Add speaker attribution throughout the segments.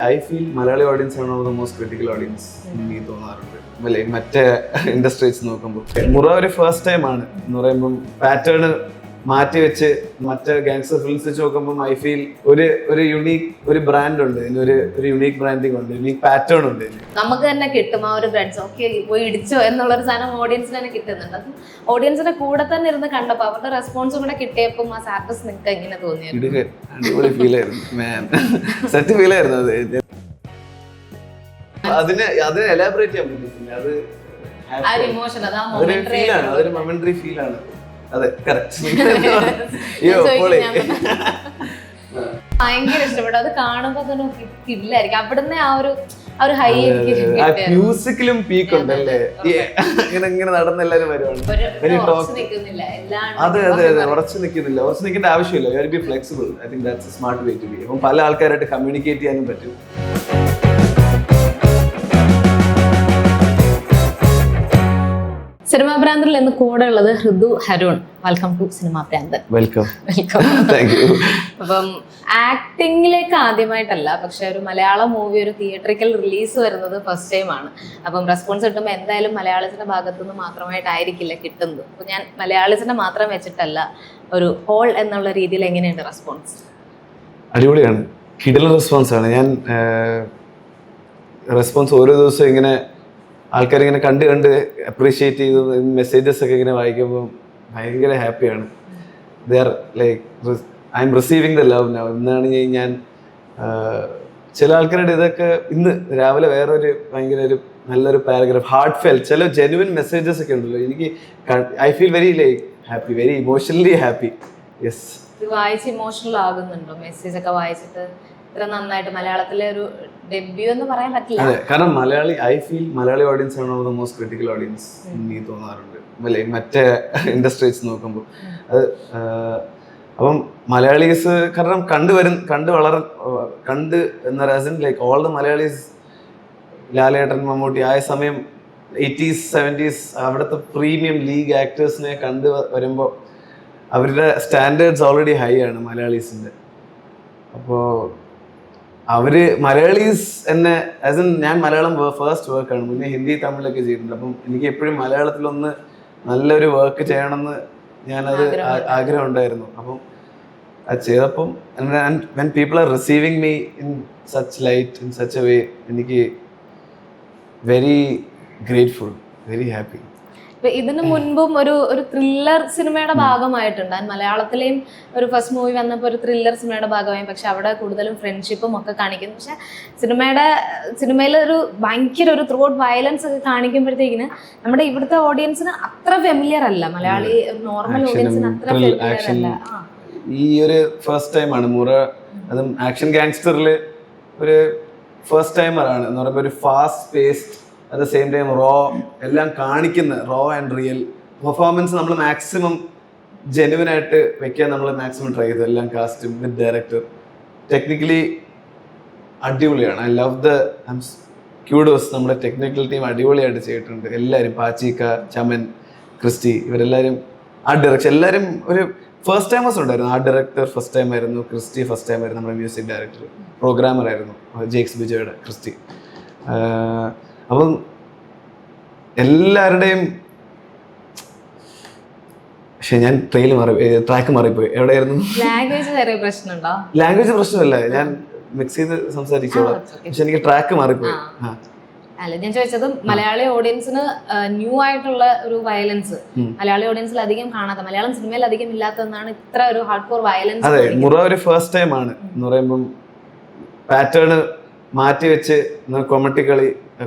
Speaker 1: I feel Malayali audience ആണ് the most critical audience എനിക്ക് തോന്നാറുണ്ട്. അല്ലേ, മറ്റേ ഇൻഡസ്ട്രി വെച്ച് നോക്കുമ്പോൾ മുറ ഒരു ഫസ്റ്റ് ടൈം ആണ് എന്ന് പറയുമ്പം പാറ്റേൺ മാറ്റി വെച്ച് മറ്റേ ഗാങ്സ്റ്റർ ഫിലിംസ് വെച്ച് നോക്കുമ്പോൾ ഐ ഫീൽ ഒരു യുണീക്ക് ഒരു ബ്രാൻഡ് ഉണ്ട്, ഒരു യുണീക്ക് ബ്രാൻഡിങ് ഉണ്ട്, യുണീക്ക് പാറ്റേൺ ഉണ്ട്.
Speaker 2: നമുക്ക് തന്നെ കിട്ടും ആ ഒരു ബ്രാൻഡ്സ്. ഓക്കെ, പോയി ഇടിച്ചോ എന്നുള്ളൊരു സാധനം ഓഡിയൻസിന് തന്നെ കിട്ടുന്നുണ്ട്. അത് ഓഡിയൻസിന്റെ കൂടെ തന്നെ ഇരുന്ന് കണ്ടപ്പോൾ അവരുടെ റെസ്പോൺസും കൂടെ കിട്ടിയപ്പോൾ ആ സാറ്റസ് നിങ്ങൾക്ക് എങ്ങനെ തോന്നിയത്?
Speaker 1: അടിപൊളി ഫീൽ ആയിരുന്നു, സെറ്റ് ഫീൽ ആയിരുന്നു. അതിനെ എലാബറേറ്റ് ചെയ്യാൻ പറ്റില്ല. അതൊരു മൊമെന്ററി ഫീൽ ആണ്. അതെ,
Speaker 2: ഭയങ്കര ഇഷ്ടപ്പെട്ടു. അത് കാണുമ്പോ തന്നെ ഇല്ലായിരിക്കും അവിടുന്ന് ആ ഒരു ഹൈ
Speaker 1: മ്യൂസിക്കിലും പീക്ക് ഉണ്ടല്ലേ, ഇങ്ങനെ നടന്ന എല്ലാവരും വരുവാണ്. അതെ അതെ അതെ, ഉറച്ചു നിൽക്കേണ്ട ആവശ്യമില്ല. You are be flexible. I think that's a smart way to be. അപ്പം പല ആൾക്കാരായിട്ട് കമ്മ്യൂണിക്കേറ്റ് ചെയ്യാനും പറ്റും.
Speaker 2: സിനിമാ ഭ്രാന്തറിൽ ഇന്ന് കൂടെ ഉള്ളത് ഋതു ഹരുൺ. വെൽക്കം ടു സിനിമാ ഭ്രാന്തൻ.
Speaker 1: വെൽക്കം.
Speaker 2: അപ്പം ആക്ടിങ്ങിലേക്ക് ആദ്യമായിട്ടല്ല, പക്ഷെ ഒരു മലയാളം മൂവി ഒരു തിയേറ്ററിക്കൽ റിലീസ് വരുന്നത് ഫസ്റ്റ് ടൈം ആണ്. അപ്പം റെസ്പോൺസ് കിട്ടുമ്പോൾ എന്തായാലും മലയാളത്തിന്റെ ഭാഗത്തുനിന്ന് മാത്രമായിട്ടായിരിക്കില്ല കിട്ടുന്നത്. അപ്പൊ ഞാൻ മലയാളത്തിന്റെ മാത്രം വെച്ചിട്ടല്ല, ഒരു ഹോൾ എന്നുള്ള രീതിയിൽ എങ്ങനെയുണ്ട് റെസ്പോൺസ്?
Speaker 1: അടിപൊളിയാണ്, കിടിലൻ റെസ്പോൺസ് ആണ്. ഞാൻ റെസ്പോൺസ് ഓരോ ദിവസവും ഇങ്ങനെ ആൾക്കാരിങ്ങനെ കണ്ട് അപ്രീഷിയേറ്റ് ചെയ്ത് മെസ്സേജസ് ഒക്കെ ഇങ്ങനെ വായിക്കുമ്പോൾ ഭയങ്കര ഹാപ്പിയാണ്. They are like I M receiving the love now. എന്നാണ് ഞാൻ ചില ആൾക്കാരുടെ ഇതൊക്കെ ഇന്ന് രാവിലെ വേറൊരു ഭയങ്കര ഒരു നല്ലൊരു പാരഗ്രാഫ്, ഹാർട്ട് ഫെൽ, ചില ജെന്യുവൻ മെസ്സേജസ് ഒക്കെ ഉണ്ടല്ലോ. എനിക്ക് I feel very like happy, very emotionally happy. Yes,
Speaker 2: വായിച്ച് ഇമോഷണൽ ആകുന്നുണ്ടോ മെസ്സേജ് ഒക്കെ വായിച്ചിട്ട്? ഇത്ര നന്നായിട്ട് മലയാളത്തിലെ ഒരു ഡെബ്യൂ എന്ന് പറയാൻ പറ്റില്ല.
Speaker 1: അതെ, കാരണം ഐ ഫീൽ മലയാളി ഓഡിയൻസ് ആണ് ദ മോസ്റ്റ് ക്രിട്ടിക്കൽ ഓഡിയൻസ് എനിക്ക് തോന്നാറുണ്ട്. അല്ലേ, മറ്റേ ഇൻഡസ്ട്രി വെച്ച് നോക്കുമ്പോൾ അത് അപ്പം മലയാളീസ് കാരണം കണ്ട് എന്ന reason like all the Malayalis, Lalettan, Mammootty ആയ സമയം 80s 70s അവിടുത്തെ പ്രീമിയം ലീഗ് ആക്ടേഴ്സിനെ കണ്ട് വരുമ്പോൾ അവരുടെ സ്റ്റാൻഡേർഡ്സ് ഓൾറെഡി ഹൈ ആണ് മലയാളീസിൻ്റെ. അപ്പോൾ അവര് മലയാളീസ് എന്നെ ആസ് ഇൻ ഞാൻ മലയാളം ഫസ്റ്റ് വർക്കാണ്, മുന്നേ ഹിന്ദി തമിഴിലൊക്കെ ചെയ്തിട്ടുണ്ട്. അപ്പം എനിക്ക് എപ്പോഴും മലയാളത്തിലൊന്ന് നല്ലൊരു വർക്ക് ചെയ്യണമെന്ന് ഞാനത് ആഗ്രഹം ഉണ്ടായിരുന്നു. അപ്പം അത് ചെയ്തപ്പം when people are receiving me in such light, in such a way, എനിക്ക് വെരി ഗ്രേറ്റ്ഫുൾ, വെരി ഹാപ്പി.
Speaker 2: ഇതിനു മുൻപും ഒരു ത്രില്ലർ സിനിമയുടെ ഭാഗമായിട്ടുണ്ട്. മലയാളത്തിലെയും ഒരു ഫസ്റ്റ് മൂവി വന്നപ്പോൾ ഒരു ത്രില്ലർ സിനിമയുടെ ഭാഗമായി, പക്ഷെ അവിടെ കൂടുതലും ഫ്രണ്ട്ഷിപ്പും ഒക്കെ കാണിക്കുന്നു. പക്ഷെ സിനിമയിൽ ഒരു ഭയങ്കര ഒരു ത്രൂ ഔട്ട് വയലൻസ് ഒക്കെ കാണിക്കുമ്പോഴത്തേക്കിന് നമ്മുടെ ഇവിടുത്തെ ഓഡിയൻസിന് അത്ര ഫെമിലിയർ അല്ല. മലയാളി നോർമൽ ഓഡിയൻസിന് അത്ര ഫെമിലിയർ അല്ല.
Speaker 1: ഈ ഒരു ഫസ്റ്റ് ടൈമാണ് മുറ, അതും ആക്ഷൻ ഗാങ്സ്റ്ററിൽ ഒരു ഫസ്റ്റ് ടൈമറാണ് എന്ന് പറയുമ്പോൾ ഒരു fast paced at the same time raw എല്ലാം കാണിക്കുന്ന റോ ആൻഡ് റിയൽ പെർഫോമൻസ് നമ്മൾ മാക്സിമം ജെന്യുവൻ ആയിട്ട് വെക്കാൻ നമ്മൾ മാക്സിമം ട്രൈ ചെയ്തു. എല്ലാം കാസ്റ്റും വിത്ത് ഡയറക്ടർ ടെക്നിക്കലി അടിപൊളിയാണ്. I love the kudos. നമ്മുടെ ടെക്നിക്കൽ ടീം അടിപൊളിയായിട്ട് ചെയ്തിട്ടുണ്ട്. എല്ലാവരും പാച്ചിക്ക, ചമൻ, ക്രിസ്റ്റി, ഇവരെല്ലാവരും ആർട്ട് ഡയറക്ഷൻ എല്ലാവരും ഒരു ഫസ്റ്റ് ടൈമേഴ്സ് ഉണ്ടായിരുന്നു. ആർട്ട് ഡയറക്ടർ ഫസ്റ്റ് ടൈം ആയിരുന്നു, ക്രിസ്റ്റി ഫസ്റ്റ് ടൈം ആയിരുന്നു, നമ്മുടെ മ്യൂസിക് ഡയറക്ടർ, പ്രോഗ്രാമർ ആയിരുന്നു ജെയ്ക്സ് ബിജോയുടെ ക്രിസ്റ്റി. അപ്പം എല്ലാവരുടെയും പക്ഷെ ഞാൻ ട്രാക്ക് മാറിപ്പോയി. എവിടെയായിരുന്നു? ലാംഗ്വേജ് പ്രശ്നമല്ല, ഞാൻ മിക്സ് ചെയ്ത് സംസാരിച്ചോളാം. പക്ഷെ എനിക്ക് ട്രാക്ക് മാറിപ്പോയി.
Speaker 2: അല്ല, ഞാൻ ചോദിച്ചത് മലയാളി ഓഡിയൻസിന് ന്യൂ ആയിട്ടുള്ള ഒരു വയലൻസ് മലയാളി ഓഡിയൻസിൽ അധികം കാണാത്ത, മലയാളം സിനിമയിൽ അധികം ഇല്ലാത്തതെന്നാണ് ഇത്ര ഒരു ഹാർഡ് കോർ വയലൻസ്.
Speaker 1: അതെ, മുറ ഒരു ഫസ്റ്റ് ടൈം ആണ് എന്ന് പറയുമ്പം പാറ്റേൺ മാറ്റി വെച്ച്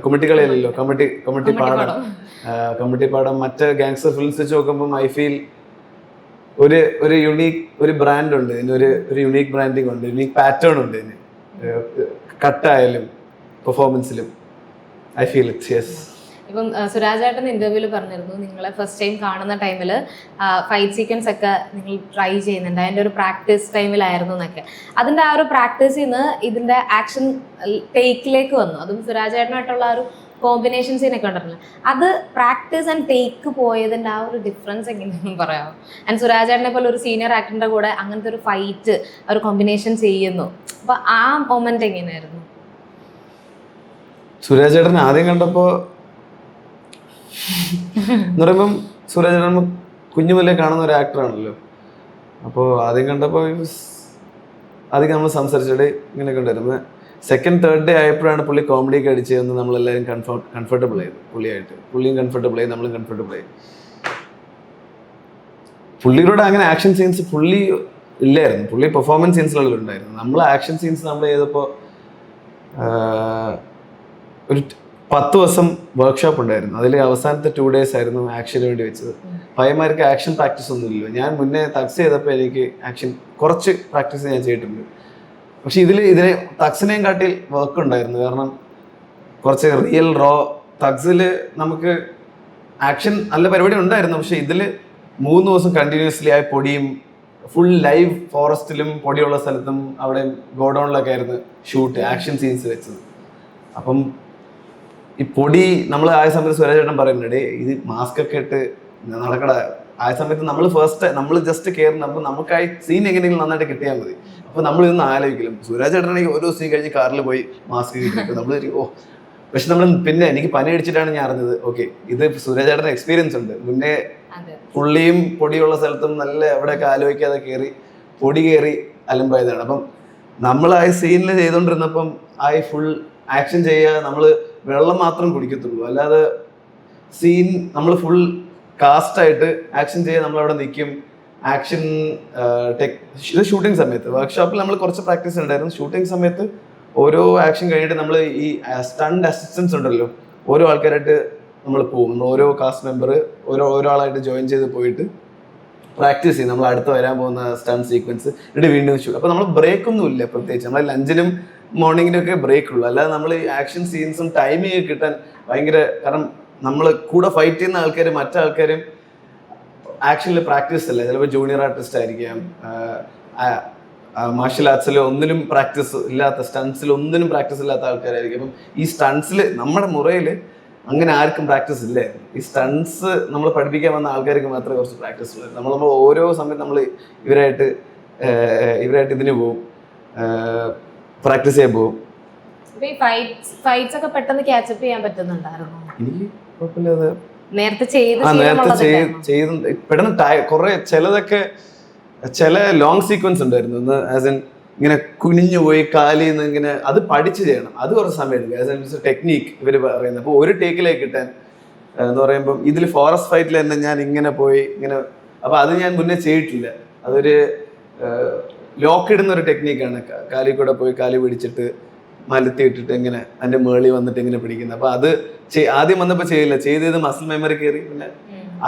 Speaker 1: കൊമട്ടിക്കളിയല്ലോ, കമ്മിറ്റി പാടം മറ്റേ ഗാങ്സ്റ്റർ ഫിലിംസ് വെച്ച് നോക്കുമ്പോൾ ഐ ഫീൽ ഒരു യുണീക്ക് ഒരു ബ്രാൻഡ് ഉണ്ട്, ഒരു യുണീക്ക് ബ്രാൻഡിങ് ഉണ്ട്, യുണീക്ക് പാറ്റേൺ ഉണ്ട് ഇതിന്. കട്ടായാലും പെർഫോമൻസിലും ഐ ഫീൽ ഇറ്റ്. യെസ്.
Speaker 2: ഇപ്പം സുരാജ് ഏട്ടൻ ഇന്റർവ്യൂവിൽ പറഞ്ഞിരുന്നു, നിങ്ങളെ ഫസ്റ്റ് ടൈം കാണുന്ന ടൈമിൽ ഫൈറ്റ് സീക്വൻസ് ഒക്കെ നിങ്ങൾ ട്രൈ ചെയ്യുന്നുണ്ട്, അതിൻ്റെ ഒരു പ്രാക്ടീസ് ടൈമിലായിരുന്നു എന്നൊക്കെ. അതിൻ്റെ ആ ഒരു പ്രാക്ടീസിൽ നിന്ന് ഇതിൻ്റെ ആക്ഷൻ ടേക്കിലേക്ക് വന്നു. അതും സുരാജ് ഏട്ടനായിട്ടുള്ള ആ ഒരു കോമ്പിനേഷൻ സീനൊക്കെ ഉണ്ടല്ലോ, അത് പ്രാക്ടീസ് ആൻഡ് ടേക്ക് പോയതിൻ്റെ ആ ഒരു ഡിഫറൻസ് എങ്ങനെയാണെന്ന് പറയാമോ? ആൻഡ് സുരാജ് ഏട്ടനെ പോലെ ഒരു സീനിയർ ആക്ടറിൻ്റെ കൂടെ അങ്ങനത്തെ ഒരു ഫൈറ്റ് ഒരു കോമ്പിനേഷൻ ചെയ്യുന്നു, അപ്പോൾ ആ മൊമെന്റ് എങ്ങനെയായിരുന്നു?
Speaker 1: സുരാജ് ചേട്ടൻ ആദ്യം കണ്ടപ്പോൾ എന്ന് പറയുമ്പം സുരാജ് ചേട്ടൻ കുഞ്ഞുമുല്ലേ കാണുന്ന ഒരു ആക്ടറാണല്ലോ. അപ്പോൾ ആദ്യം കണ്ടപ്പോൾ ആദ്യം നമ്മൾ സംസാരിച്ചിട്ട് ഇങ്ങനെയൊക്കെ ഉണ്ടായിരുന്നു. സെക്കൻഡ് തേർഡ് ഡേ ആയപ്പോഴാണ് പുള്ളി കോമഡിയൊക്കെ അടിച്ചതെന്ന് നമ്മളെല്ലാവരും കംഫർട്ടബിൾ ആയത്. പുള്ളിയും കംഫർട്ടബിൾ ആയി, നമ്മളും കംഫർട്ടബിൾ ആയി. പുള്ളിയുടെ അങ്ങനെ ആക്ഷൻ സീൻസ് പുള്ളി ഇല്ലായിരുന്നു. പുള്ളി പെർഫോമൻസ് സീൻസിലുള്ള ഉണ്ടായിരുന്നു. നമ്മൾ ആക്ഷൻ സീൻസ് നമ്മൾ ചെയ്തപ്പോൾ ഒരു 10 ദിവസം വർക്ക്ഷോപ്പ് ഉണ്ടായിരുന്നു. അതിൽ അവസാനത്തെ 2 days ആയിരുന്നു ആക്ഷന് വേണ്ടി വെച്ചത്. പയ്യന്മാർക്ക് ആക്ഷൻ പ്രാക്ടീസ് ഒന്നുമില്ലല്ലോ. ഞാൻ മുന്നേ തക്സ് ചെയ്തപ്പോൾ എനിക്ക് ആക്ഷൻ കുറച്ച് പ്രാക്ടീസ് ഞാൻ ചെയ്തിട്ടുണ്ട്. പക്ഷെ ഇതിനെ തക്സിനെയും കാട്ടി വർക്ക് ഉണ്ടായിരുന്നു. കാരണം കുറച്ച് റിയൽ റോ തക്സിൽ നമുക്ക് ആക്ഷൻ നല്ല പരിപാടി ഉണ്ടായിരുന്നു. പക്ഷെ ഇതിൽ 3 ദിവസം കണ്ടിന്യൂസ്ലി ആയി പൊടിയും ഫുൾ ലൈവ് ഫോറസ്റ്റിലും പൊടിയുള്ള സ്ഥലത്തും അവിടെ ഗോഡൗണിലൊക്കെ ആയിരുന്നു ഷൂട്ട് ആക്ഷൻ സീൻസ് വെച്ചത്. അപ്പം ഈ പൊടി നമ്മൾ ആയ സമയത്ത് സുരാജ് ചേട്ടൻ പറയുന്നുണ്ട്, ഇത് മാസ്ക് ഒക്കെ ഇട്ട് നടക്കട. ആ സമയത്ത് നമ്മൾ ജസ്റ്റ് കയറുന്ന അപ്പോൾ നമുക്കായി സീൻ എങ്ങനെയെങ്കിലും നന്നായിട്ട് കിട്ടിയാൽ മതി. അപ്പോൾ നമ്മൾ ഇതൊന്നും ആലോചിക്കില്ല. സുരാജ് ചേട്ടനാണെങ്കിൽ ഓരോ സീൻ കഴിഞ്ഞ് കാറിൽ പോയി മാസ്ക് കിട്ടിയിട്ട് നമ്മൾ പക്ഷെ നമ്മൾ പിന്നെ എനിക്ക് പനി അടിച്ചിട്ടാണ് ഞാൻ അറിഞ്ഞത്, ഓക്കെ ഇത് സുരാജ് ചേട്ടന് എക്സ്പീരിയൻസ് ഉണ്ട്. മുന്നേ പുള്ളിയും പൊടിയുള്ള സ്ഥലത്തും നല്ല എവിടെയൊക്കെ ആലോചിക്കാതെ കയറി പൊടി കയറി അലമ്പായതാണ്. അപ്പം നമ്മൾ ആ സീനിൽ ചെയ്തുകൊണ്ടിരുന്നപ്പം ഫുൾ ആക്ഷൻ ചെയ്യുക, നമ്മൾ വെള്ളം മാത്രം കുടിക്കത്തുള്ളൂ. അല്ലാതെ സീൻ നമ്മൾ ഫുൾ കാസ്റ്റായിട്ട് ആക്ഷൻ ചെയ്യാൻ നമ്മളവിടെ നിൽക്കും. ആക്ഷൻ ഇത് ഷൂട്ടിംഗ് സമയത്ത് വർക്ക്ഷോപ്പിൽ നമ്മൾ കുറച്ച് പ്രാക്ടീസ് ഉണ്ടായിരുന്നു. ഷൂട്ടിംഗ് സമയത്ത് ഓരോ ആക്ഷൻ കഴിഞ്ഞിട്ട് നമ്മൾ ഈ സ്റ്റണ്ട് അസിസ്റ്റൻസ് ഉണ്ടല്ലോ, ഓരോ ആൾക്കാരായിട്ട് നമ്മൾ പോകും. ഓരോ കാസ്റ്റ് മെമ്പർ ഓരോരാളായിട്ട് ജോയിൻ ചെയ്ത് പോയിട്ട് പ്രാക്ടീസ് ചെയ്യും. നമ്മൾ അടുത്ത് വരാൻ പോകുന്ന സ്റ്റണ്ട് സീക്വൻസ് എന്നിട്ട് വീണ്ടും ഷൂട്ട്. അപ്പോൾ നമ്മൾ ബ്രേക്ക് ഒന്നും ഇല്ല പ്രത്യേകിച്ച്. നമ്മൾ ലഞ്ചിനും മോർണിംഗിനും ഒക്കെ ബ്രേക്ക് ഉള്ളൂ. അല്ലാതെ നമ്മൾ ഈ ആക്ഷൻ സീൻസും ടൈമിങ് കിട്ടാൻ ഭയങ്കര, കാരണം നമ്മൾ കൂടെ ഫൈറ്റ് ചെയ്യുന്ന ആൾക്കാർ മറ്റാൾക്കാരും ആക്ഷനിൽ പ്രാക്ടീസ് അല്ല. ചിലപ്പോൾ ജൂനിയർ ആർട്ടിസ്റ്റ് ആയിരിക്കാം, മാർഷൽ ആർട്സിൽ ഒന്നിനും പ്രാക്ടീസ് ഇല്ലാത്ത, സ്റ്റൺസിൽ ഒന്നിനും പ്രാക്ടീസ് ഇല്ലാത്ത ആൾക്കാരായിരിക്കും. അപ്പം ഈ സ്റ്റൺസിൽ നമ്മുടെ മുറയിൽ അങ്ങനെ ആർക്കും പ്രാക്ടീസ് ഇല്ലായിരുന്നു. ഈ സ്റ്റൺസ് നമ്മൾ പഠിപ്പിക്കാൻ വന്ന ആൾക്കാർക്ക് മാത്രമേ കുറച്ച് പ്രാക്ടീസ് ഉള്ളൂ. നമ്മൾ ഓരോ സമയത്ത് നമ്മൾ ഇവരായിട്ട് ഇതിന് പോവും, പ്രാക്ടീസ് ചെയ്യാൻ പോകും.
Speaker 2: ഫൈറ്റ്സ് ഒക്കെ പെട്ടെന്ന് ക്യാച്ചപ്പ് ചെയ്യാൻ പറ്റുന്നുണ്ടായിരുന്നു.
Speaker 1: എനിക്ക് കുഴപ്പമില്ലാതെ
Speaker 2: നേരത്തെ
Speaker 1: ചെയ്ത് പെട്ടെന്ന് കുറെ ചില ലോങ് സീക്വൻസ് ഉണ്ടായിരുന്നു. ആസ് എൻ ഇങ്ങനെ കുനിഞ്ഞു പോയി കാലിൽ നിന്ന് ഇങ്ങനെ അത് പഠിച്ച് ചെയ്യണം. അത് കുറച്ച് സമയം എടുക്കും. ആസ് എൻ ടെക്നീക്ക് ഇവർ പറയുന്നത്. അപ്പോൾ ഒരു ടേക്കിലേക്ക് കിട്ടാൻ എന്ന് പറയുമ്പം ഇതിൽ ഫോറസ്റ്റ് ഫൈറ്റിൽ തന്നെ ഞാൻ ഇങ്ങനെ പോയി ഇങ്ങനെ, അപ്പോൾ അത് ഞാൻ മുന്നേ ചെയ്തിട്ടില്ല. അതൊരു ലോക്ക് ഇടുന്ന ഒരു ടെക്നീക്കാണ്. കാലിൽ കൂടെ പോയി കാലി പിടിച്ചിട്ട് മലത്തി ഇട്ടിട്ട് ഇങ്ങനെ അതിൻ്റെ മേളി വന്നിട്ട് ഇങ്ങനെ പിടിക്കുന്നത്. അപ്പോൾ അത് ആദ്യം വന്നപ്പോൾ ചെയ്ത് മസിൽ മെമ്മറി കയറി. പിന്നെ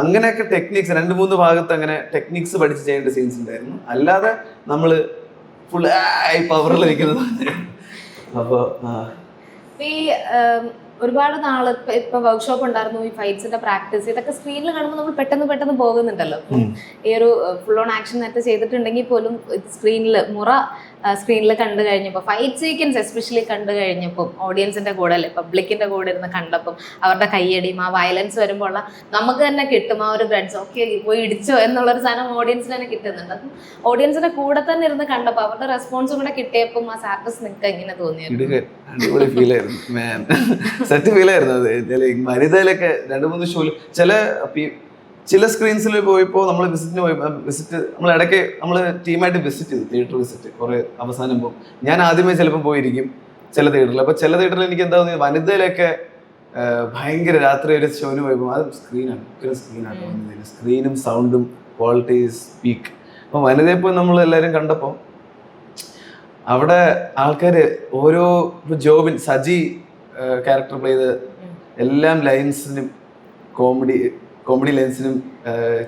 Speaker 1: അങ്ങനെയൊക്കെ ടെക്നിക്സ് 2-3 ഭാഗത്ത് അങ്ങനെ ടെക്നിക്സ് പഠിച്ച് ചെയ്യേണ്ട സീൻസ് ഉണ്ടായിരുന്നു. അല്ലാതെ നമ്മൾ ഫുൾ പവറിൽ നിൽക്കുന്നത്. അപ്പോൾ
Speaker 2: ഈ ഒരുപാട് നാള് ഇപ്പൊ വർക്ക്ഷോപ്പ് ഉണ്ടായിരുന്നു, ഈ ഫൈറ്റ്സിന്റെ പ്രാക്ടീസ്, ഇതൊക്കെ സ്ക്രീനിൽ കാണുമ്പോൾ നമ്മൾ പെട്ടെന്ന് പോകുന്നുണ്ടല്ലോ. ഈ ഒരു ഫുൾ ഓൺ ആക്ഷൻ നേരത്തെ ചെയ്തിട്ടുണ്ടെങ്കിൽ പോലും സ്ക്രീനിൽ കണ്ടു കഴിഞ്ഞപ്പോൾ ഫൈറ്റ് സീക്വൻസ് എസ്പെഷ്യലി കണ്ടു കഴിഞ്ഞപ്പോൾ ഓഡിയൻസിന്റെ കൂടെ അല്ലെ പബ്ലിക്കിന്റെ കൂടെ ഇരുന്ന് കണ്ടപ്പം അവരുടെ കയ്യടിയും ആ വയലൻസ് വരുമ്പോൾ ഉള്ള നമുക്ക് തന്നെ കിട്ടും ആ ഒരു ബ്ലഡ്സ്, ഓക്കെ പോയി ഇടിച്ചോ എന്നുള്ളൊരു സാധനം ഓഡിയൻസിന് തന്നെ കിട്ടുന്നുണ്ട്. അപ്പം ഓഡിയൻസിന്റെ കൂടെ തന്നെ ഇരുന്ന് കണ്ടപ്പോൾ അവരുടെ റെസ്പോൺസും കൂടെ കിട്ടിയപ്പം ആ സാറ്റസ് നിങ്ങൾക്ക് എങ്ങനെ തോന്നിയത്?
Speaker 1: അടിപൊളി ഫീലായിരുന്നു, സെറ്റ് ഫീലായിരുന്നു. അത് വനിതയിലൊക്കെ 2-3 ഷോയിൽ ചില സ്ക്രീൻസിൽ പോയപ്പോൾ നമ്മൾ വിസിറ്റ് നമ്മൾ ഇടയ്ക്ക് നമ്മൾ ടീമായിട്ട് വിസിറ്റ് ചെയ്തു, തിയേറ്റർ വിസിറ്റ് കുറേ അവസാനം പോകും. ഞാൻ ആദ്യമേ ചിലപ്പോൾ പോയിരിക്കും ചില തിയേറ്ററിൽ. അപ്പോൾ ചില തിയേറ്ററിൽ എനിക്ക് എന്താ തോന്നിയത്, വനിതയിലൊക്കെ ഭയങ്കര രാത്രി ഒരു ഷോന് പോയപ്പോൾ അത് സ്ക്രീനാണ് സ്ക്രീനും സൗണ്ടും ക്വാളിറ്റി സ്പീക്ക്. അപ്പോൾ വനിതയെ പോയി നമ്മൾ എല്ലാവരും കണ്ടപ്പോൾ അവിടെ ആൾക്കാർ ഓരോ ജോബിൻ സജി ക്യാരക്ടർ പ്ലേ ചെയ്ത് എല്ലാം ലൈൻസിനും കോമഡി ലൈൻസിനും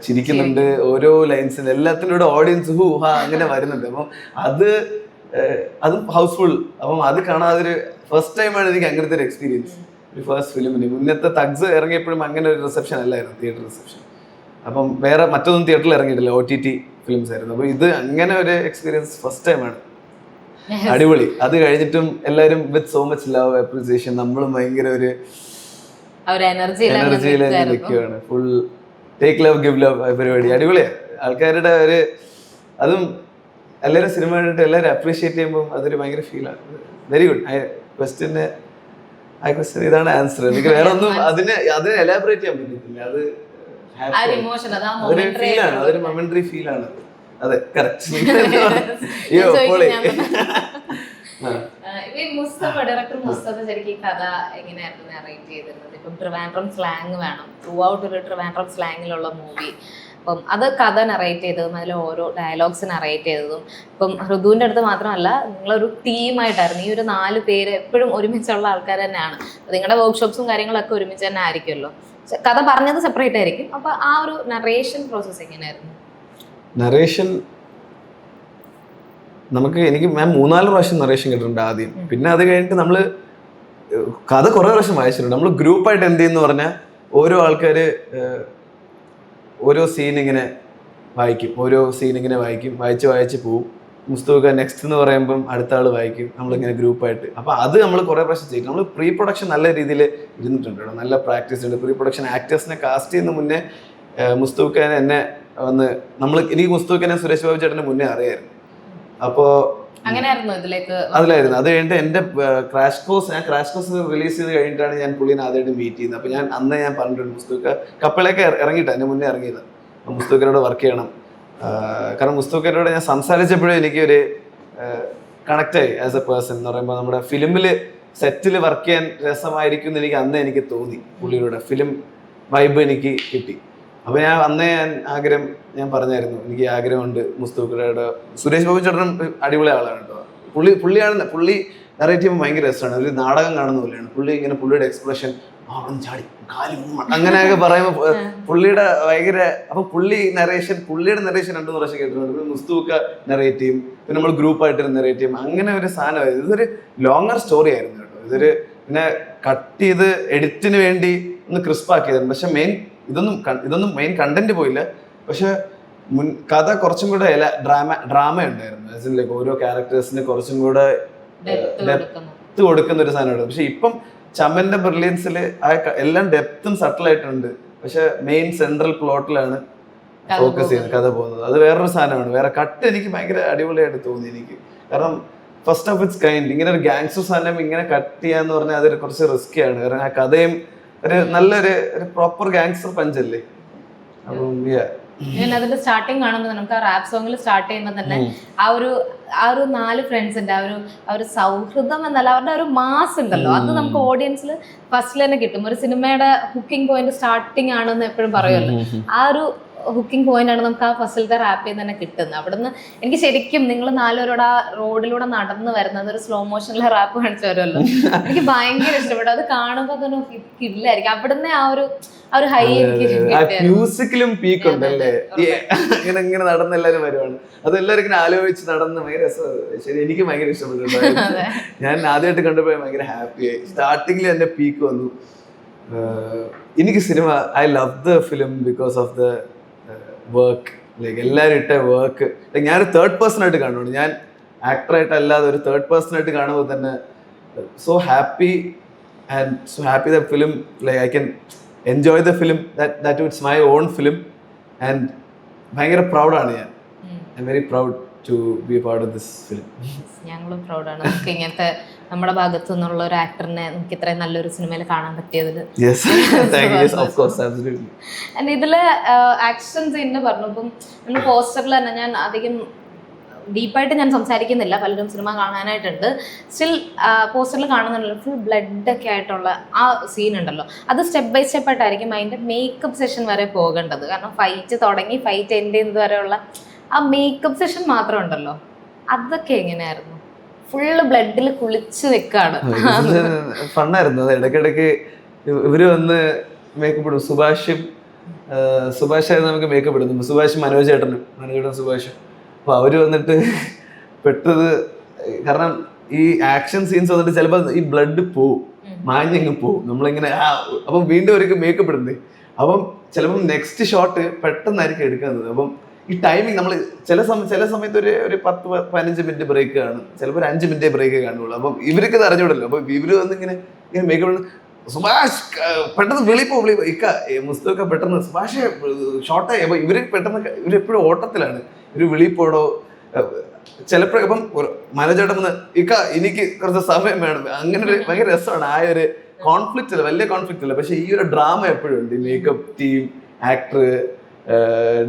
Speaker 1: ചിരിക്കുന്നുണ്ട്. ഓരോ ലൈൻസിനും എല്ലാത്തിനും ഓഡിയൻസ് അങ്ങനെ വരുന്നുണ്ട്. അപ്പം അതും ഹൗസ്ഫുൾ. അപ്പം അത് കാണാതൊരു ഫസ്റ്റ് ടൈമാണ് എനിക്ക് അങ്ങനത്തെ ഒരു എക്സ്പീരിയൻസ്. ഒരു ഫസ്റ്റ് ഫിലിമിന് മുന്നത്തെ തഗ്സ് ഇറങ്ങിയപ്പോഴും അങ്ങനെ ഒരു റിസപ്ഷൻ അല്ലായിരുന്നു, തിയേറ്റർ റിസപ്ഷൻ. അപ്പം വേറെ മറ്റൊന്നും തിയേറ്ററിൽ ഇറങ്ങിയിട്ടില്ല, OTT ഫിലിംസ് ആയിരുന്നു. അപ്പോൾ ഇത് അങ്ങനെ ഒരു എക്സ്പീരിയൻസ് ഫസ്റ്റ് ടൈമാണ്. അടിപൊളി. അത് കഴിഞ്ഞിട്ടും എല്ലാവരും with so much love appreciation, നമ്മളും ഭയങ്കര ഒരു എനർജിയിൽ നിൽക്കുകയാണ്. Full take love give love പരിപാടി അടിപൊളിയാണ്. ആൾക്കാരുടെ ഒരു അതും എല്ലാവരും സിനിമ കണ്ടിട്ട് എല്ലാവരും അപ്രീഷിയേറ്റ് ചെയ്യുമ്പോൾ അതൊരു ഭയങ്കര ഫീലാണ്. Very good. ക്വസ്റ്റ്യന് ആ ക്വസ്റ്റ്യൻ ഇതാണ് ആൻസർ. എനിക്ക് വേറെ ഒന്നും അതിനെ എലാബറേറ്റ് ചെയ്യാൻ പറ്റത്തില്ല. അത്
Speaker 2: ആ ഒരു ഇമോഷൻ, അതാ
Speaker 1: അതൊരു
Speaker 2: momentary
Speaker 1: ഫീലാണ്, അതൊരു മൊമെന്ററി ഫീലാണ്. അതെ, കറക്റ്റ്.
Speaker 2: ഡയറക്ടർ മുസ്തഫ ശരിക്കും ഈ കഥ എങ്ങനെയായിരുന്നു നറേറ്റ് ചെയ്തിരുന്നത്? ഇപ്പം ട്രിവാൻഡ്രം സ്ലാങ് വേണം, ത്രൂ ഔട്ട് ഒരു ട്രിവാൻഡ്രം സ്ലാങ്ങിലുള്ള മൂവി. അപ്പം അത് കഥ നറേറ്റ് ചെയ്തതും അതിൽ ഓരോ ഡയലോഗ്സ് നറേറ്റ് ചെയ്തതും ഇപ്പം ഋതുവിൻ്റെ അടുത്ത് മാത്രമല്ല, നിങ്ങളൊരു ടീമായിട്ടായിരുന്നു. ഈ ഒരു 4 പേര് എപ്പോഴും ഒരുമിച്ചുള്ള ആൾക്കാർ തന്നെയാണ്. നിങ്ങളുടെ വർക്ക്ഷോപ്സും കാര്യങ്ങളൊക്കെ ഒരുമിച്ച് തന്നെ ആയിരിക്കുമല്ലോ. കഥ പറഞ്ഞത് സെപ്പറേറ്റ് ആയിരിക്കും. അപ്പൊ ആ ഒരു നറേഷൻ പ്രോസസ് എങ്ങനെയായിരുന്നു?
Speaker 1: നറേഷൻ എനിക്ക് ഞാൻ 3-4 പ്രാവശ്യം നറേഷൻ കേട്ടിട്ടുണ്ട് ആദ്യം. പിന്നെ അത് കഴിഞ്ഞിട്ട് നമ്മള് കഥ കുറെ പ്രാവശ്യം വായിച്ചിട്ടുണ്ട്. നമ്മൾ ഗ്രൂപ്പായിട്ട് എന്ത് ചെയ്യുന്ന പറഞ്ഞാൽ ഓരോ ആൾക്കാര് ഓരോ സീൻ ഇങ്ങനെ വായിക്കും, വായിച്ച് പോവും. മുസ്തഫ നെക്സ്റ്റ് എന്ന് പറയുമ്പം അടുത്ത ആൾ വായിക്കും, നമ്മളിങ്ങനെ ഗ്രൂപ്പായിട്ട്. അപ്പൊ അത് നമ്മൾ കുറെ പ്രാവശ്യം ചെയ്യും. നമ്മൾ പ്രീ പ്രൊഡക്ഷൻ നല്ല രീതിയിൽ ഇരുന്നിട്ടുണ്ട്, നല്ല പ്രാക്ടീസ് ഉണ്ട്. പ്രീ പ്രൊഡക്ഷൻ ആക്ടേഴ്സിനെ കാസ്റ്റ് ചെയ്യുന്ന മുന്നേ മുസ്തഫ എന്നെ വന്ന് എനിക്ക് മുസ്തഫനെ സുരേഷ് ബാബു ചേട്ടന് മുന്നേ അറിയായിരുന്നു. അപ്പോ അതിലായിരുന്നു. അത് കഴിഞ്ഞിട്ട് എന്റെ ക്രാഷ് കോഴ്സ് റിലീസ് ചെയ്ത് കഴിഞ്ഞിട്ടാണ് ഞാൻ പുള്ളിനെ ആദ്യമായിട്ട് മീറ്റ് ചെയ്യുന്നത്. അപ്പൊ ഞാൻ പറഞ്ഞിട്ടുണ്ട് മുസ്തഫ കപ്പലൊക്കെ ഇറങ്ങിയിട്ടാ എന്നെ മുന്നേ ഇറങ്ങിയത്. മുസ്തഫനോട് വർക്ക് ചെയ്യണം. കാരണം മുസ്തഫനോട് ഞാൻ സംസാരിച്ചപ്പോഴും എനിക്കൊരു കണക്റ്റായി ആസ് എ പേഴ്സൺ എന്ന് പറയുമ്പോൾ. നമ്മുടെ ഫിലിമില് സെറ്റിൽ വർക്ക് ചെയ്യാൻ രസമായിരിക്കും എന്ന് എനിക്ക് തോന്നി. പുള്ളിയുടെ ഫിലിം വൈബ് എനിക്ക് കിട്ടി. അപ്പൊ ഞാൻ ആഗ്രഹം പറഞ്ഞായിരുന്നു, എനിക്ക് ആഗ്രഹമുണ്ട് മുസ്തഫയുടെ. സുരേഷ് ബാബു ചേട്ടൻ അടിപൊളി ആളാണ് കേട്ടോ. പുള്ളി നറേറ്റ് ചെയ്യുമ്പോൾ ഭയങ്കര രസമാണ്. ഒരു നാടകം കാണുന്ന പോലെയാണ്. പുള്ളിയുടെ എക്സ്പ്രഷൻ ചാടി അങ്ങനെയൊക്കെ പറയുമ്പോൾ പുള്ളിയുടെ ഭയങ്കര. അപ്പൊ പുള്ളിയുടെ നറേഷൻ 2 പ്രാവശ്യം കേട്ടിട്ടുണ്ട്. മുസ്തഫ നറേറ്റ് ചെയ്യും, പിന്നെ നമ്മൾ ഗ്രൂപ്പായിട്ട് നറേറ്റ് ചെയ്യും. അങ്ങനെ ഒരു സാധനമായിരുന്നു. ഇതൊരു ലോങ്ങർ സ്റ്റോറി ആയിരുന്നു കേട്ടോ. പിന്നെ കട്ട് ചെയ്ത് എഡിറ്റിന് വേണ്ടി ഒന്ന് ക്രിസ്പാക്കിയതാണ്. പക്ഷെ ഇതൊന്നും മെയിൻ കണ്ടന്റ് പോയില്ല. പക്ഷെ കഥ കുറച്ചും കൂടെ ഡ്രാമ ഉണ്ടായിരുന്നു. ഓരോ ക്യാരക്ടേഴ്സിന് കുറച്ചും കൂടെ ഡെപ്ത് കൊടുക്കുന്ന ഒരു സാധനമാണ്. പക്ഷെ ഇപ്പം ചമ്മന്റെ ബ്രില്യൻസിൽ എല്ലാം ഡെപ്തും സട്ടിൽ ആയിട്ടുണ്ട്. പക്ഷെ മെയിൻ സെൻട്രൽ പ്ലോട്ടിലാണ് ഫോക്കസ് ചെയ്യുന്നത് കഥ പോകുന്നത്. അത് വേറൊരു സാധനമാണ്. വേറെ കട്ട് എനിക്ക് ഭയങ്കര അടിപൊളിയായിട്ട് തോന്നി എനിക്ക്. കാരണം ഫസ്റ്റ് ഓഫ് ഇറ്റ്സ് കൈൻഡ് ഇങ്ങനെ ഒരു ഗാങ്സ്റ്റർ സാധനം ഇങ്ങനെ കട്ട് ചെയ്യാന്ന് പറഞ്ഞാൽ അതൊരു കുറച്ച് റിസ്ക്കിയാണ്. കാരണം ആ കഥയും നല്ലൊരു പ്രോപ്പർ ഗാങ്സ്റ്റർ പഞ്ചല്ലേ. അപ്പം
Speaker 2: ഞാൻ അതിന്റെ സ്റ്റാർട്ടിങ് കാണുമ്പോൾ നമുക്ക് ആ റാപ്പ് സോങ്ങിൽ സ്റ്റാർട്ട് ചെയ്യുമ്പോൾ തന്നെ ആ ഒരു 4 ഫ്രണ്ട്സിന്റെ ആ ഒരു സൗഹൃദം എന്നല്ല, അവരുടെ ഒരു മാസ് ഉണ്ടല്ലോ, അത് നമുക്ക് ഓഡിയൻസിൽ ഫസ്റ്റിൽ തന്നെ കിട്ടും. ഒരു സിനിമയുടെ ഹുക്കിംഗ് പോയിന്റ് സ്റ്റാർട്ടിങ് ആണെന്ന് എപ്പോഴും പറയുമല്ലോ. ആ ഒരു ഹുക്കിംഗ് പോയിന്റ് ആണ് നമുക്ക് ആ ഫസ്റ്റിലത്തെ റാപ്പിൽ തന്നെ കിട്ടുന്നത്. അവിടുന്ന് എനിക്ക് ശരിക്കും നിങ്ങൾ 4 പേരോട് ആ റോഡിലൂടെ നടന്നു വരുന്നത് ഒരു സ്ലോ മോഷനിലെ റാപ്പ് കാണിച്ചു വരുമല്ലോ, എനിക്ക് ഭയങ്കര ഇഷ്ടപ്പെട്ടു. അത് കാണുമ്പോൾ തന്നെ കിടിലായിരിക്കും. അവിടുന്ന് ആ ഒരു ഹൈ
Speaker 1: മ്യൂസിക്കിലും പീക്ക് ഉണ്ടല്ലേ. ഇങ്ങനെ നടന്ന് എല്ലാവരും വരുവാണ്. അതെല്ലാവരും ഇങ്ങനെ ആലോചിച്ച് നടന്ന് ഭയങ്കര രസമാണ്. ശരി, എനിക്ക് ഭയങ്കര ഇഷ്ടപ്പെട്ടു. ഞാൻ ആദ്യമായിട്ട് കണ്ടപ്പോൾ ഭയങ്കര ഹാപ്പിയായി. സ്റ്റാർട്ടിങ്ങിൽ എന്റെ പീക്ക് വന്നു. എനിക്ക് cinema I love the film because of the work. എല്ലാവരും ഇട്ട വർക്ക് ഞാനൊരു തേർഡ് പേഴ്സൺ ആയിട്ട് കാണുന്നുണ്ട്. ഞാൻ ആക്ടറായിട്ട് അല്ലാതെ ഒരു തേർഡ് പേഴ്സൺ ആയിട്ട് കാണുമ്പോൾ തന്നെ so happy the film. I can enjoy the film that it's my own film. And ഭയങ്കര പ്രൗഡാണ് ഞാൻ. I am very proud to be a part of this film.
Speaker 2: ഞങ്ങളും പ്രൗഡാണ്. നമുക്ക് ഇങ്ങനത്തെ നമ്മുടെ ഭാഗത്തു നിന്നുള്ള ഒരു ആക്ടറിനെ നമുക്ക് ഇത്രയും നല്ലൊരു സിനിമയിൽ കാണാൻ പറ്റിയതിൽ. ഇതില് ആക്ഷൻ സീനിന് പറഞ്ഞു. ഇപ്പം നമ്മൾ പോസ്റ്ററിൽ തന്നെ ഞാൻ അധികം ഡീപ്പായിട്ട് ഞാൻ സംസാരിക്കുന്നില്ല, പലരും സിനിമ കാണാനായിട്ടുണ്ട്. സ്റ്റിൽ പോസ്റ്ററിൽ കാണുന്നുണ്ടല്ലോ ഫുൾ ബ്ലഡ് ഒക്കെ ആയിട്ടുള്ള ആ സീൻ ഉണ്ടല്ലോ, അത് സ്റ്റെപ്പ് ബൈ സ്റ്റെപ്പ് ആയിട്ടായിരിക്കും അതിൻ്റെ മേക്കപ്പ് സെഷൻ വരെ പോകേണ്ടത്. കാരണം ഫൈറ്റ് തുടങ്ങി ഫൈറ്റ് എൻഡ് ചെയ്യുന്നത് വരെയുള്ള ആ മേക്കപ്പ് സെഷൻ മാത്രം ഉണ്ടല്ലോ, അതൊക്കെ എങ്ങനെയായിരുന്നു? ഫുള്ള് ബ്ലഡിൽ കുളിച്ച് വെക്കാണ്.
Speaker 1: ഫണ്ണായിരുന്നു. അത് ഇടയ്ക്കിടയ്ക്ക് ഇവര് വന്ന് മേക്കപ്പ് ഇടും. സുഭാഷായിരുന്നു നമുക്ക് മേക്കപ്പ് ഇടുന്നു. സുഭാഷ് മനോജേട്ടനും സുഭാഷും. അപ്പൊ അവര് വന്നിട്ട് പെട്ടത് കാരണം ഈ ആക്ഷൻ സീൻസ് വന്നിട്ട് ചിലപ്പോ ഈ ബ്ലഡ് പോവും, മാഞ്ഞങ്ങ് പോവും. നമ്മളിങ്ങനെ അപ്പം വീണ്ടും അവർക്ക് മേക്കപ്പ് ഇടുന്നത്. അപ്പം ചിലപ്പം നെക്സ്റ്റ് ഷോട്ട് പെട്ടെന്നായിരിക്കും എടുക്കുന്നത്. അപ്പം ഈ ടൈമിങ് നമ്മൾ ചില സമയത്ത് ഒരു 10-15 മിനിറ്റ് ബ്രേക്ക് കാണും, ചിലപ്പോൾ ഒരു 5 മിനിറ്റ് ബ്രേക്ക് കാണുള്ളൂ. അപ്പം ഇവർക്ക് ഇത് അറിഞ്ഞൂടല്ലോ. അപ്പൊ ഇവര് വന്ന് ഇങ്ങനെ മേക്കപ്പ് സുഭാഷ് പെട്ടെന്ന് വിളിപ്പോ ഇക്ക മുസ്തഫ പെട്ടെന്ന് സുഭാഷ് ഷോർട്ടായി. അപ്പൊ ഇവരെപ്പോഴും ഓട്ടത്തിലാണ്. ഒരു വിളിപ്പോടോ ചിലപ്പോഴും ഇപ്പം മനോജേട്ടൻ വന്ന് ഇക്ക എനിക്ക് കുറച്ച് സമയം വേണം. അങ്ങനെ ഒരു ഭയങ്കര രസമാണ് ആ ഒരു കോൺഫ്ലിക്റ്റ് അല്ല, വലിയ കോൺഫ്ലിക്റ്റ് അല്ല, പക്ഷെ ഈ ഒരു ഡ്രാമ എപ്പോഴും ഉണ്ട്. Makeup team, actor,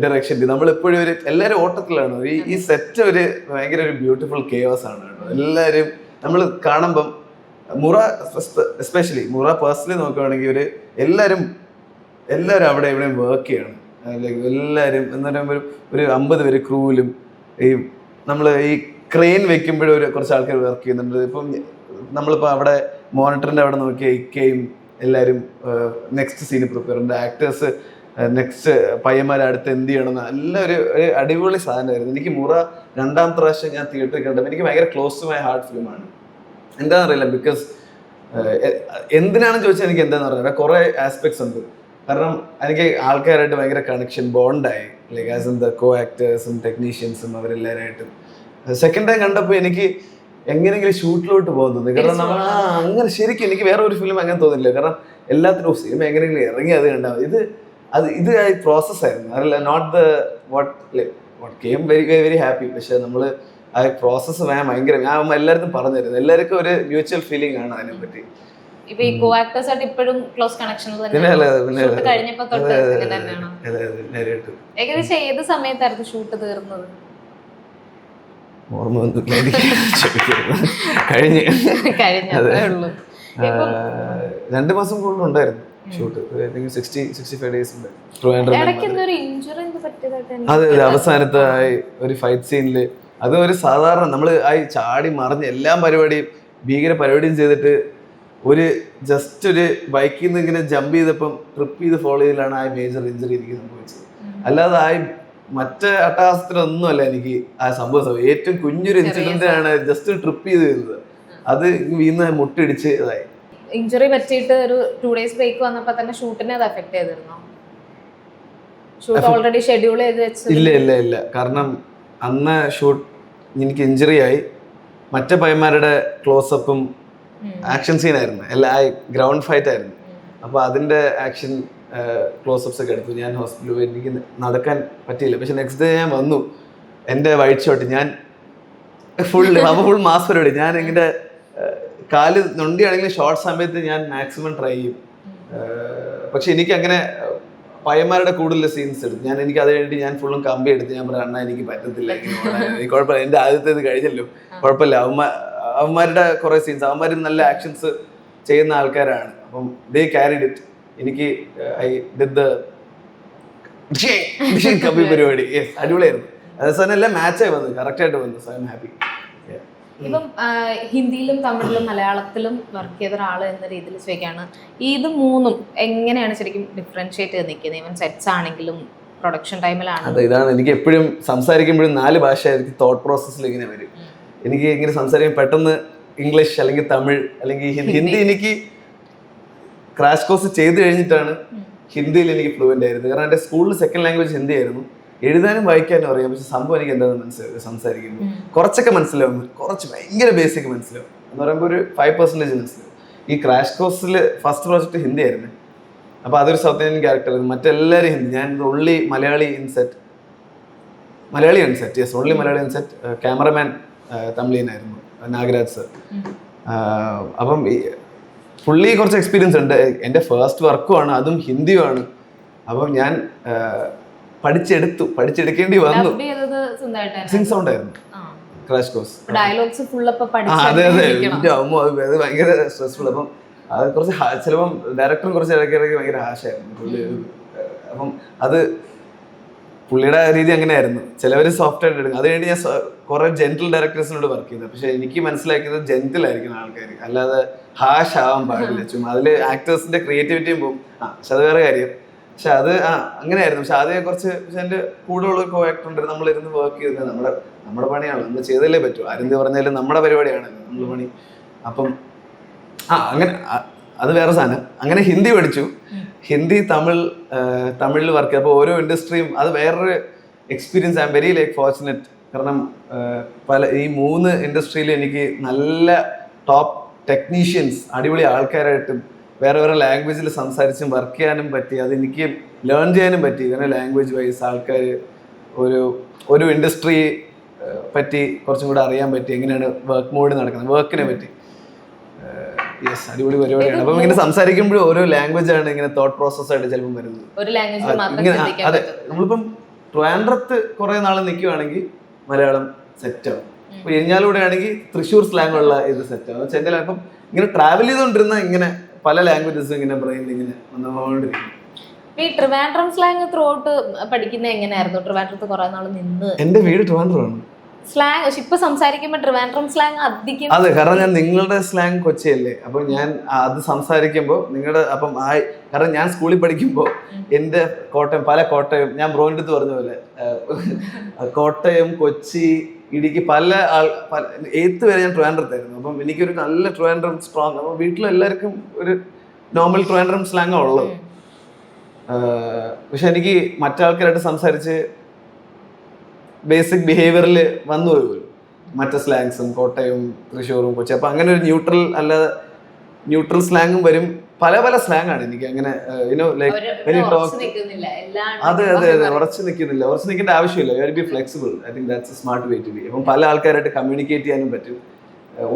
Speaker 1: direction team, നമ്മളെപ്പോഴും ഒരു എല്ലാവരും ഓട്ടത്തിലാണ്. ഈ സെറ്റ് ഒരു ഭയങ്കര ഒരു ബ്യൂട്ടിഫുൾ കെയോസ് ആണ് കേട്ടോ. എല്ലാവരും നമ്മൾ കാണുമ്പം മുറ എസ്പെഷ്യലി മുറ പേഴ്സണലി നോക്കുകയാണെങ്കിൽ എല്ലാവരും അവിടെ എവിടെയും വർക്ക് ചെയ്യണം. ലൈക്ക് എല്ലാവരും എന്ന് പറയുമ്പോൾ ഒരു 50 പേര് ക്രൂവിലും ഈ നമ്മൾ ഈ ക്രെയിൻ വെക്കുമ്പോഴും കുറച്ച് ആൾക്കാർ വർക്ക് ചെയ്യുന്നുണ്ട്. ഇപ്പം നമ്മളിപ്പോൾ അവിടെ മോണിറ്ററിൻ്റെ അവിടെ നോക്കിയ ഇക്കയും എല്ലാവരും നെക്സ്റ്റ് സീന് പ്രിപ്പയർ ഉണ്ട്. ആക്ടേഴ്സ് നെക്സ്റ്റ് പയ്യന്മാരെ അടുത്ത് എന്ത് ചെയ്യണമെന്ന് എല്ലാം ഒരു അടിപൊളി സാധനമായിരുന്നു. എനിക്ക് മുറ 2ാമത്തെ പ്രാവശ്യം ഞാൻ തിയേറ്ററിൽ കണ്ടപ്പോൾ എനിക്ക് ഭയങ്കര ക്ലോസ് ടു മൈ ഹാർട്ട് ഫിലിമാണ്. എന്താണെന്നറിയില്ല, ബിക്കോസ് എന്തിനാണെന്ന് ചോദിച്ചാൽ എനിക്ക് എന്താണെന്ന് അറിയില്ല, കുറേ ആസ്പെക്ട്സ് ഉണ്ട്. കാരണം എനിക്ക് ആൾക്കാരായിട്ട് ഭയങ്കര കണക്ഷൻ, ബോണ്ടായി, like as in the co ആക്ടേഴ്സും ടെക്നീഷ്യൻസും അവരെല്ലാവരായിട്ടും. സെക്കൻഡ് ടൈം കണ്ടപ്പോൾ എനിക്ക് എങ്ങനെയെങ്കിലും ഷൂട്ടിലോട്ട് പോകാൻ തോന്നി. കാരണം നമ്മൾ അങ്ങനെ ശരിക്കും എനിക്ക് വേറെ ഒരു ഫിലിം അങ്ങനെ തോന്നില്ല. കാരണം എല്ലാത്തിനും സിനിമ എങ്ങനെയെങ്കിലും ഇറങ്ങി അത് കണ്ടാൽ ഇത് പ്രോസസ്സായിരുന്നു. അതല്ല not the what came very very happy. പക്ഷെ നമ്മൾ ആ പ്രോസസ്സ് ഭയങ്കര ഞാൻ എല്ലാവർക്കും പറഞ്ഞിരുന്നു. എല്ലാവർക്കും ഒരു മ്യൂച്വൽ ഫീലിംഗ് ആണ് അതിനെപ്പറ്റി.
Speaker 2: ഇപ്പൊ ഈ കോ ആക്ടേഴ്സ് ആയിട്ട് ഇപ്പോഴും ക്ലോസ് കണക്ഷൻ കഴിഞ്ഞപ്പോ തൊട്ട് തന്നെയാണോ? ഏകദേശം ഏത് സമയത്തായിരുന്നു ഷൂട്ട് തീർന്നത്?
Speaker 1: കഴിഞ്ഞ
Speaker 2: 2
Speaker 1: മാസം കൂടുതൽ ഉണ്ടായിരുന്നു ഷൂട്ട്. 60-65 days ഉണ്ട്. അതെ, അവസാനത്തെ ഒരു ഫൈറ്റ് സീനില് അത് ഒരു സാധാരണ നമ്മൾ ചാടി മറിഞ്ഞ് എല്ലാം പരിപാടിയും ഭീകര പരിപാടിയും ചെയ്തിട്ട് ജസ്റ്റ് ഒരു ബൈക്കിൽ നിന്ന് ഇങ്ങനെ ജമ്പ് ചെയ്തപ്പം ട്രിപ്പ് ചെയ്ത് ഫോളോ ചെയ്തതിലാണ് ആ മേജർ ഇഞ്ചറി എനിക്ക് സംഭവിച്ചത്. അല്ലാതെ മറ്റേ അട്ടഹാസത്തിലൊന്നും അല്ല എനിക്ക് ആ സംഭവം. ഏറ്റവും കുഞ്ഞൊരു ഇൻസിഡന്റ് ആണ്, ജസ്റ്റ് ട്രിപ്പ് ചെയ്ത് വരുന്നത്. അത് വീണ് മുട്ടിടിച്ച് ഇതായി.
Speaker 2: ഇഞ്ചറി പറ്റിയിട്ട് ഒരു 2 days ബ്രേക്ക് വന്നപ്പോ തന്നെ ഷൂട്ടിനെ അത് എഫക്ട് ചെയ്തിരുന്നോ? ഷൂട്ട് ഓൾറെഡി ഷെഡ്യൂൾ ചെയ്ത് വെച്ചു?
Speaker 1: ഇല്ല. കാരണം അന്ന് ഷൂട്ട് എനിക്ക് ഇഞ്ചറി ആയി. മറ്റേ പയ്യന്മാരുടെ ക്ലോസപ്പും ആക്ഷൻ സീനായിരുന്നു, ഗ്രൗണ്ട് ഫൈറ്റ് ആയിരുന്നു. അപ്പോൾ അതിന്റെ ആക്ഷൻ ക്ലോസപ്സ് ഒക്കെ എടുത്തു. ഞാൻ ഹോസ്പിറ്റലിൽ പോയി, എനിക്ക് നടക്കാൻ പറ്റിയില്ല. പക്ഷെ നെക്സ്റ്റ് ഡേ ഞാൻ വന്നു, എൻ്റെ വൈറ്റ് ഷോട്ട് ഞാൻ ഫുൾ മാസ് പരിപാടി. ഞാൻ ഇങ്ങനെ കാല് നൊണ്ടിയാണെങ്കിലും ഷോർട്ട് സമയത്ത് ഞാൻ മാക്സിമം ട്രൈ ചെയ്യും. പക്ഷെ എനിക്ക് അങ്ങനെ പയ്യന്മാരുടെ കൂടുതൽ സീൻസ് എടുത്തു. എനിക്ക് അത് കഴിഞ്ഞിട്ട് ഞാൻ ഫുള്ളും കമ്പി എടുത്ത് ഞാൻ പറയാം, അണ്ണാ എനിക്ക് പറ്റത്തില്ല, എനിക്ക് കുഴപ്പമില്ല, എൻ്റെ ആദ്യത്തേത് കഴിഞ്ഞല്ലോ, കുഴപ്പമില്ല. അവന്മാരുടെ കുറേ സീൻസ്, അവന്മാർ നല്ല ആക്ഷൻസ് ചെയ്യുന്ന ആൾക്കാരാണ്. അപ്പം ദേ ക്യാരിഡ് ഇറ്റ്. എനിക്ക് ഐ ഡിഡ് ദ കമ്പി പരിപാടി. അടിപൊളിയായിരുന്നു. അതേസമയം എല്ലാം മാച്ചായി വന്നു, കറക്റ്റായിട്ട് വന്നു. So I am happy.
Speaker 2: ഇപ്പം ഹിന്ദിയിലും തമിഴിലും മലയാളത്തിലും വർക്ക് ചെയ്ത ഒരാൾ എന്ന രീതിയിൽ ചോദിക്കുകയാണ്, ഇത് മൂന്നും എങ്ങനെയാണ് ശരിക്കും ഡിഫറൻഷിയേറ്റ് ചെയ്ത് നിൽക്കുന്നത്? ഈവൻ സെറ്റ്സ് ആണെങ്കിലും പ്രൊഡക്ഷൻ ടൈമിലാണ്.
Speaker 1: അതെ, ഇതാണ് എനിക്ക് എപ്പോഴും സംസാരിക്കുമ്പോഴും 4 ഭാഷ എനിക്ക് തോട്ട് പ്രോസസ്സിൽ ഇങ്ങനെ വരും. എനിക്ക് ഇങ്ങനെ സംസാരിക്കാൻ പെട്ടെന്ന് ഇംഗ്ലീഷ് അല്ലെങ്കിൽ തമിഴ് അല്ലെങ്കിൽ ഹിന്ദി. എനിക്ക് ക്രാഷ് കോഴ്സ് ചെയ്ത് കഴിഞ്ഞിട്ടാണ് ഹിന്ദിയിൽ എനിക്ക് ഫ്ലുവൻ്റ് ആയിരുന്നു. കാരണം എൻ്റെ സ്കൂളിൽ സെക്കൻഡ് ലാംഗ്വേജ് ഹിന്ദി ആയിരുന്നു. എഴുതാനും വായിക്കാനും അറിയാം, പക്ഷെ സംഭവം എനിക്ക് എന്താണെന്ന് മനസ്സിലാവും. സംസാരിക്കുമ്പോൾ കുറച്ചൊക്കെ മനസ്സിലാവും, കുറച്ച് ഭയങ്കര ബേസിക് മനസ്സിലാവും. എന്ന് പറയുമ്പോൾ ഒരു 5% മനസ്സിലാവും. ഈ ക്രാഷ് കോഴ്സിൽ ഫസ്റ്റ് പ്രോജക്റ്റ് ഹിന്ദി ആയിരുന്നു. അപ്പോൾ അതൊരു സൗത്ത് ഇന്ത്യൻ ക്യാരക്ടർ ആയിരുന്നു. മറ്റെല്ലാവരും ഹിന്ദി. ഞാൻ only Malayali in set. Yes, only Malayali in set. Cameraman തമിഴിനായിരുന്നു, നാഗരാജ് സർ. അപ്പം പുള്ളി കുറച്ച് എക്സ്പീരിയൻസ് ഉണ്ട്. എൻ്റെ ഫസ്റ്റ് വർക്കുമാണ്, അതും ഹിന്ദിയുമാണ്. അപ്പം ഞാൻ പഠിച്ചെടുക്കേണ്ടി വന്നു. സിംഗ് സൗണ്ട് ആയിരുന്നു ക്രാഷ് കോഴ്സ്. അതെ, അത് ഭയങ്കര സ്ട്രെസ്ഫുൾ. അപ്പം അത് കുറച്ച് ചിലപ്പം ഡയറക്ടറും കുറച്ച് ഇടയ്ക്കിടയ്ക്ക് ഭയങ്കര ഹാഷായിരുന്നു പുള്ളി. അപ്പം അത് പുള്ളിയുടെ രീതി അങ്ങനെയായിരുന്നു. ചിലവർ സോഫ്റ്റ് ആയിട്ട് എടുക്കും. അത് കഴിഞ്ഞ് ഞാൻ കുറെ ജെന്റിൽ ഡയറക്ടേഴ്സിനോട് വർക്ക് ചെയ്തത്. പക്ഷെ എനിക്ക് മനസ്സിലാക്കിയത് ജെന്റിൽ ആയിരിക്കണം ആൾക്കാർ, അല്ലാതെ ഹാഷ് ആവാൻ പാടില്ല. ചുമ്മാ അതിൽ ആക്ടേഴ്സിന്റെ ക്രിയേറ്റിവിറ്റിയും പോകും. പക്ഷെ അത് വേറെ കാര്യം. പക്ഷെ അത് അങ്ങനെയായിരുന്നു. പക്ഷെ ആദ്യം കുറച്ച്, പക്ഷെ എൻ്റെ കൂടെയുള്ള കോ ആക്ടർ ഉണ്ട്, നമ്മളിരുന്ന് വർക്ക് ചെയ്തത് നമ്മുടെ പണിയാണ്, നമ്മൾ ചെയ്തല്ലേ പറ്റൂ. ആരെന്ത് പറഞ്ഞാലും നമ്മുടെ പരിപാടിയാണല്ലോ, നമ്മുടെ പണി. അപ്പം അങ്ങനെ അത് വേറെ സാധനം. അങ്ങനെ ഹിന്ദി പഠിച്ചു. ഹിന്ദി, തമിഴിൽ വർക്ക് ചെയ്യും. അപ്പോൾ ഓരോ ഇൻഡസ്ട്രിയും അത് വേറൊരു experience. I am very fortunate. കാരണം ഈ 3 ഇൻഡസ്ട്രിയിലും എനിക്ക് നല്ല ടോപ്പ് ടെക്നീഷ്യൻസ്, അടിപൊളി ആൾക്കാരായിട്ടും വേറെ വേറെ ലാംഗ്വേജിൽ സംസാരിച്ചും വർക്ക് ചെയ്യാനും പറ്റി. അതെനിക്ക് ലേൺ ചെയ്യാനും പറ്റി. കാരണം ലാംഗ്വേജ് വൈസ് ആൾക്കാർ ഒരു ഇൻഡസ്ട്രി പറ്റി കുറച്ചും കൂടെ അറിയാൻ പറ്റി, എങ്ങനെയാണ് വർക്ക് മോഡ് നടക്കുന്നത്, വർക്കിനെ പറ്റി. യെസ്, അടിപൊളി പരിപാടിയാണ്. അപ്പം ഇങ്ങനെ സംസാരിക്കുമ്പോഴും ഓരോ ലാംഗ്വേജ് ആണ് ഇങ്ങനെ തോട്ട് പ്രോസസ് ആയിട്ട് ചിലപ്പോൾ വരുന്നത്.
Speaker 2: ഒരു ലാംഗ്വേജിൽ മാത്രം
Speaker 1: ഇങ്ങനെ
Speaker 2: ചിന്തിക്കാൻ
Speaker 1: അതെ,
Speaker 2: പറ്റും.
Speaker 1: നമ്മളിപ്പം ട്രിവാൻഡ്രത്ത് കുറെ നാൾ നിൽക്കുവാണെങ്കിൽ മലയാളം സെറ്റ് ആവും. ഇപ്പൊ ഇരിഞ്ഞാലൂടെ ആണെങ്കിൽ തൃശ്ശൂർ സ്ലാങ് ഉള്ള ഇത് സെറ്റ് ആവും. ചെന്നൈ അപ്പം ഇങ്ങനെ ട്രാവൽ ചെയ്തുകൊണ്ടിരുന്ന ഇങ്ങനെ പല ലാംഗ്വേജസ് ഇങ്ങനെ ബ്രെയിനിൽ ഇങ്ങനെ വന്നുകൊണ്ടിരിക്കും.
Speaker 2: ഈ ട്രിവാൻഡ്രം സ്ലാങ് ത്രൂ ഔട്ട് പഠിക്കുന്നത് എങ്ങനെയായിരുന്നു? ട്രിവാൻഡ്രത്ത് കുറെ നാൾ നിന്ന്
Speaker 1: എന്റെ വീട് ട്രിവാൻഡ്രമാണ്.
Speaker 2: സ്ലാങ് ഇപ്പൊ സംസാരിക്കുമ്പോ ട്രിവാൻഡ്രം സ്ലാങ് അധികം.
Speaker 1: അതെ, കാരണം ഞാൻ നിങ്ങളുടെ സ്ലാങ് കൊച്ചിയല്ലേ, അപ്പൊ ഞാൻ അത് സംസാരിക്കുമ്പോൾ നിങ്ങളുടെ അപ്പം കാരണം ഞാൻ സ്കൂളിൽ പഠിക്കുമ്പോൾ എന്റെ പല കോട്ടയം, ഞാൻ ബ്രോന്റെ അടുത്ത് പറഞ്ഞ പോലെ കോട്ടയം, കൊച്ചി, ഇടുക്കി പല എയ്ത്ത് വരെ ഞാൻ ട്രിവാൻഡ്രത്തായിരുന്നു. അപ്പം എനിക്കൊരു നല്ല ട്രിവാൻഡ്രം സ്ട്രോങ്, അപ്പൊ വീട്ടിലെല്ലാവർക്കും ഒരു നോർമൽ ട്രിവാൻഡ്രം സ്ലാങ്ങാണ് ഉള്ളത്. പക്ഷെ എനിക്ക് മറ്റാൾക്കാരായിട്ട് സംസാരിച്ച് ബേസിക് ബിഹേവിയറിൽ വന്നു പോലും മറ്റു സ്ലാങ്സും കോട്ടയവും തൃശ്ശൂറും കൊച്ചി. അപ്പൊ അങ്ങനെ ഒരു ന്യൂട്രൽ സ്ലാങ്ങും വരും. പല പല സ്ലാങ് ആണ് എനിക്ക് അങ്ങനെ അതെ അതെ അതെ, ഉറച്ചു നിൽക്കുന്നില്ല, ഉറച്ചു നിൽക്കേണ്ട ആവശ്യമില്ല. You are be flexible. I think that's a smart way to be. അപ്പം പല ആൾക്കാരായിട്ട് കമ്മ്യൂണിക്കേറ്റ് ചെയ്യാനും പറ്റും.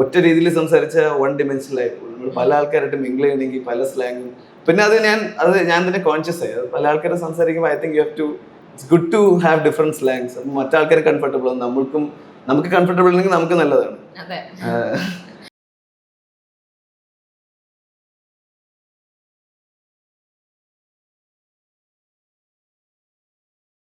Speaker 1: ഒറ്റ രീതിയിൽ സംസാരിച്ച വൺ ഡിമെൻഷനിലായി പോകും. നമ്മൾ പല ആൾക്കാരായിട്ട് മിങ്കിൾ ചെയ്യണമെങ്കിൽ പല സ്ലാങ്ങും. പിന്നെ അത് ഞാൻ തന്നെ കോൺഷ്യസ് ആയി. പല ആൾക്കാരെ സംസാരിക്കുമ്പോൾ I think you have to, it's good to have different slangs. അപ്പം മറ്റാൾക്കാർ കംഫർട്ടബിൾ ആണ്, നമുക്ക് കംഫർട്ടബിൾ ഉണ്ടെങ്കിൽ നമുക്ക് നല്ലതാണ്.